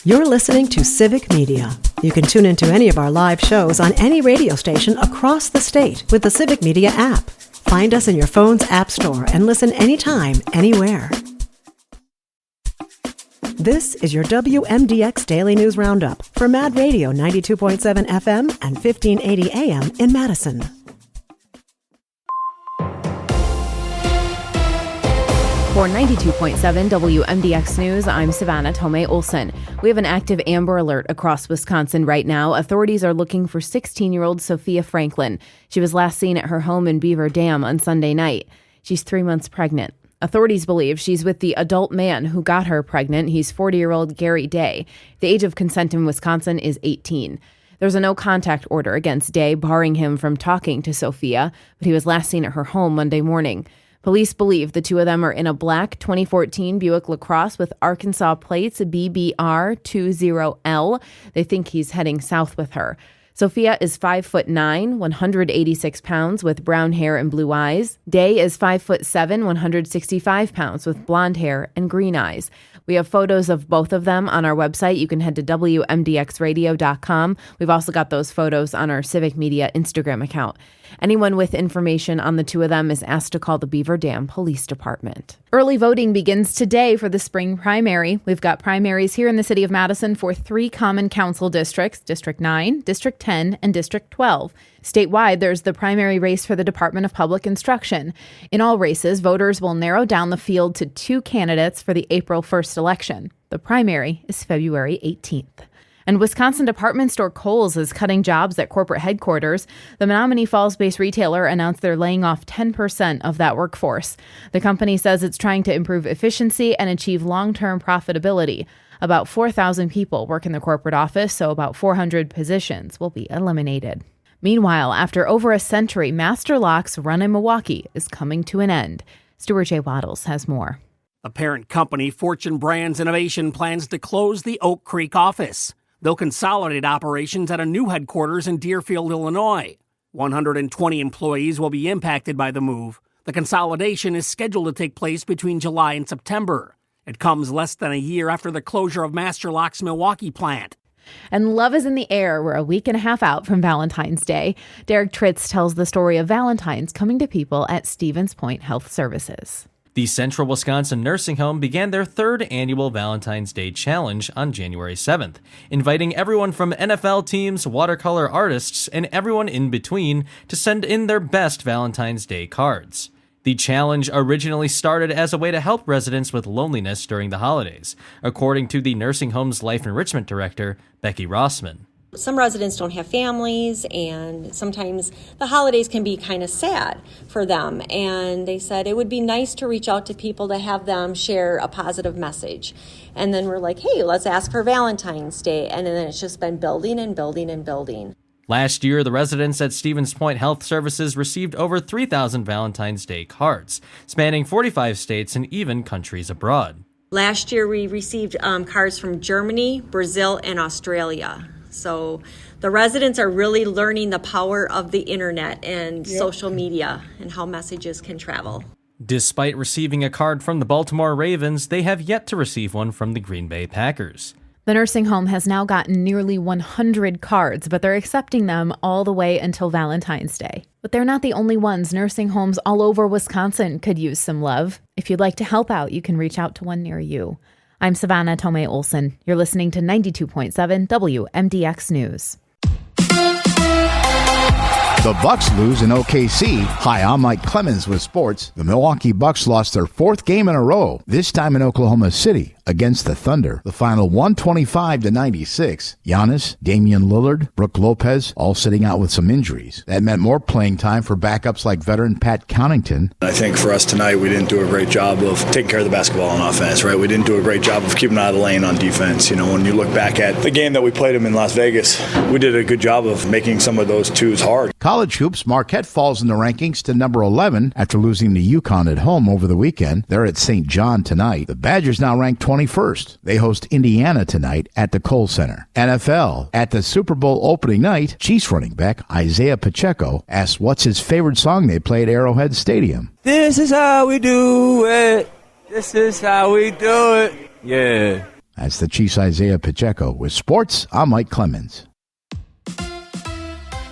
You're listening to Civic Media. You can tune into any of our live shows on any radio station across the state with the Civic Media app. Find us in your phone's app store and listen anytime, anywhere. This is your WMDX Daily News Roundup for Mad Radio 92.7 FM and 1580 AM in Madison. For 92.7 WMDX News, I'm Savannah Tomei Olson. We have an active Amber Alert across Wisconsin right now. Authorities are looking for 16-year-old Sophia Franklin. She was last seen at her home in Beaver Dam on Sunday night. She's 3 months pregnant. Authorities believe she's with the adult man who got her pregnant. He's 40-year-old Gary Day. The age of consent in Wisconsin is 18. There's a no-contact order against Day, barring him from talking to Sophia, but he was last seen at her home Monday morning. Police believe the two of them are in a black 2014 Buick LaCrosse with Arkansas plates BBR20L. They think he's heading south with her. Sophia is 5'9", 186 pounds with brown hair and blue eyes. Day is 5'7", 165 pounds with blonde hair and green eyes. We have photos of both of them on our website. You can head to WMDXradio.com. We've also got those photos on our Civic Media Instagram account. Anyone with information on the two of them is asked to call the Beaver Dam Police Department. Early voting begins today for the spring primary. We've got primaries here in the city of Madison for 3 common council districts, District 9, District 10, and District 12. Statewide, there's the primary race for the Department of Public Instruction. In all races, voters will narrow down the field to 2 candidates for the April 1st election. The primary is February 18th. And Wisconsin department store Kohl's is cutting jobs at corporate headquarters. The Menominee Falls-based retailer announced they're laying off 10% of that workforce. The company says it's trying to improve efficiency and achieve long-term profitability. About 4,000 people work in the corporate office, so about 400 positions will be eliminated. Meanwhile, after over a century, Master Lock's run in Milwaukee is coming to an end. Stuart J. Waddles has more. A parent company, Fortune Brands Innovation, plans to close the Oak Creek office. They'll consolidate operations at a new headquarters in Deerfield, Illinois. 120 employees will be impacted by the move. The consolidation is scheduled to take place between July and September. It comes less than a year after the closure of Master Lock's Milwaukee plant. And love is in the air. We're a week and a half out from Valentine's Day. Derek Tritz tells the story of Valentine's coming to people at Stevens Point Health Services. The Central Wisconsin Nursing Home began their 3rd annual Valentine's Day Challenge on January 7th, inviting everyone from NFL teams, watercolor artists, and everyone in between to send in their best Valentine's Day cards. The challenge originally started as a way to help residents with loneliness during the holidays, according to the nursing home's Life Enrichment Director, Becky Rossman. Some residents don't have families, and sometimes the holidays can be kind of sad for them. And they said it would be nice to reach out to people to have them share a positive message. And then we're like, hey, let's ask for Valentine's Day. And then it's just been building and building and building. Last year, the residents at Stevens Point Health Services received over 3,000 Valentine's Day cards, spanning 45 states and even countries abroad. Last year, we received cards from Germany, Brazil, and Australia. So the residents are really learning the power of the internet and social media and how messages can travel. Despite receiving a card from the Baltimore Ravens, they have yet to receive one from the Green Bay Packers. The nursing home has now gotten nearly 100 cards, but they're accepting them all the way until Valentine's Day. But they're not the only ones. Nursing homes all over Wisconsin could use some love. If you'd like to help out, you can reach out to one near you. I'm Savannah Tomei Olson. You're listening to 92.7 WMDX News. The Bucks lose in OKC. Hi, I'm Mike Clemens with sports. The Milwaukee Bucks lost their 4th game in a row, this time in Oklahoma City against the Thunder. The final 125-96. Giannis, Damian Lillard, Brook Lopez, all sitting out with some injuries. That meant more playing time for backups like veteran Pat Connaughton. I think for us tonight, we didn't do a great job of taking care of the basketball on offense, right? We didn't do a great job of keeping out of the lane on defense. You know, when you look back at the game that we played them in Las Vegas, we did a good job of making some of those twos hard. College hoops, Marquette falls in the rankings to number 11 after losing to UConn at home over the weekend. They're at St. John tonight. The Badgers now ranked 21st. They host Indiana tonight at the Kohl Center. NFL. At the Super Bowl opening night, Chiefs running back Isaiah Pacheco asked what's his favorite song they play at Arrowhead Stadium. This is how we do it. This is how we do it. Yeah. That's the Chiefs' Isaiah Pacheco. With sports, I'm Mike Clemens.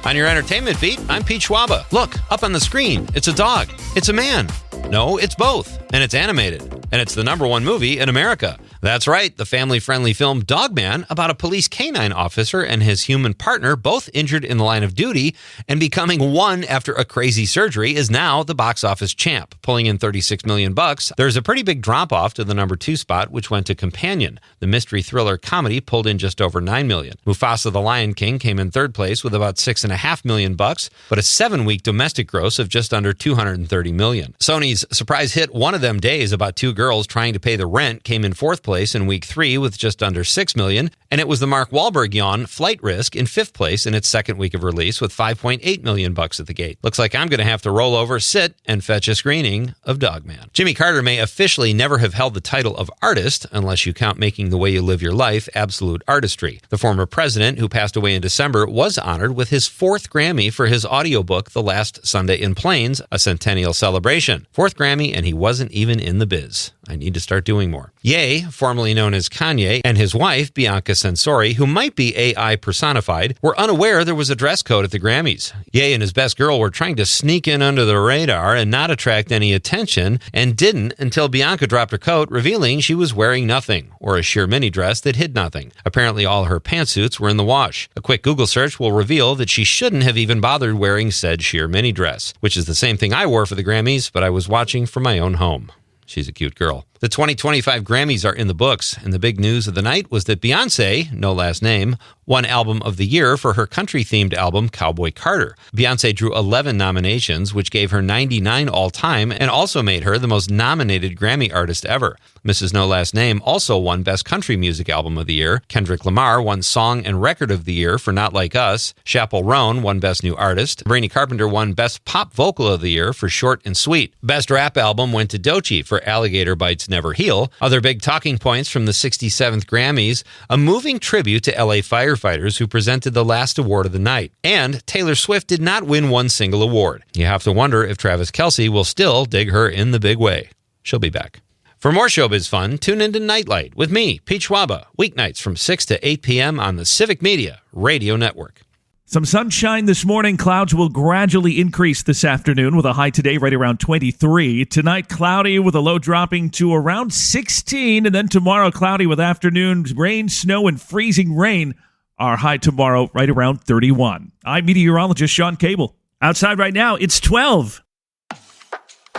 On your entertainment beat, I'm Pete Schwaba. Look, up on the screen, it's a dog. It's a man. No, it's both. And it's animated. And it's the #1 movie in America. That's right, the family-friendly film Dog Man, about a police canine officer and his human partner, both injured in the line of duty and becoming one after a crazy surgery, is now the box office champ, pulling in $36 million. There's a pretty big drop-off to the #2 spot, which went to Companion. The mystery thriller comedy pulled in just over $9 million. Mufasa the Lion King came in third place with about $6.5 million, but a 7-week domestic gross of just under $230 million. Sony's surprise hit One of Them Days, about two girls trying to pay the rent, came in fourth place in week 3 with just under $6 million, and it was the Mark Wahlberg yawn Flight Risk in 5th place in its second week of release with $5.8 million at the gate. Looks like I'm going to have to roll over, sit, and fetch a screening of Dog Man. Jimmy Carter may officially never have held the title of artist unless you count Making the Way You Live Your Life absolute artistry. The former president, who passed away in December, was honored with his 4th Grammy for his audiobook The Last Sunday in Plains, a centennial celebration. 4th Grammy, and he wasn't even in the biz. I need to start doing more. Ye, formerly known as Kanye, and his wife, Bianca Censori, who might be AI personified, were unaware there was a dress code at the Grammys. Ye and his best girl were trying to sneak in under the radar and not attract any attention, and didn't until Bianca dropped her coat, revealing she was wearing nothing, or a sheer mini dress that hid nothing. Apparently all her pantsuits were in the wash. A quick Google search will reveal that she shouldn't have even bothered wearing said sheer mini dress, which is the same thing I wore for the Grammys, but I was watching from my own home. She's a cute girl. The 2025 Grammys are in the books, and the big news of the night was that Beyoncé, no last name, won Album of the Year for her country-themed album Cowboy Carter. Beyoncé drew 11 nominations, which gave her 99 all-time and also made her the most nominated Grammy artist ever. Mrs. No Last Name also won Best Country Music Album of the Year. Kendrick Lamar won Song and Record of the Year for Not Like Us. Chappell Roan won Best New Artist. Sabrina Carpenter won Best Pop Vocal of the Year for Short and Sweet. Best Rap Album went to Doechii for Alligator Bites Never Heal. Other big talking points from the 67th Grammys, a moving tribute to LA firefighters who presented the last award of the night. And Taylor Swift did not win one single award. You have to wonder if Travis Kelce will still dig her in the big way. She'll be back. For more showbiz fun, tune into Nightlight with me, Pete Schwaba, weeknights from 6 to 8 p.m. on the Civic Media Radio Network. Some sunshine this morning. Clouds will gradually increase this afternoon with a high today right around 23. Tonight, cloudy with a low dropping to around 16. And then tomorrow, cloudy with afternoon rain, snow, and freezing rain. Our high tomorrow right around 31. I'm meteorologist Sean Cable. Outside right now, it's 12.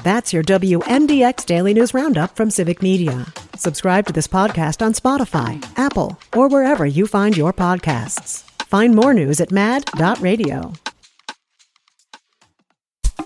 That's your WMDX Daily News Roundup from Civic Media. Subscribe to this podcast on Spotify, Apple, or wherever you find your podcasts. Find more news at mad.radio.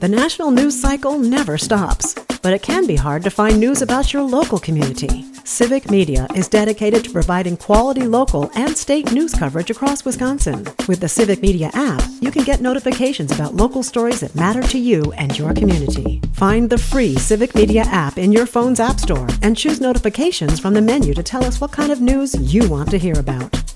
The national news cycle never stops, but it can be hard to find news about your local community. Civic Media is dedicated to providing quality local and state news coverage across Wisconsin. With the Civic Media app, you can get notifications about local stories that matter to you and your community. Find the free Civic Media app in your phone's app store and choose notifications from the menu to tell us what kind of news you want to hear about.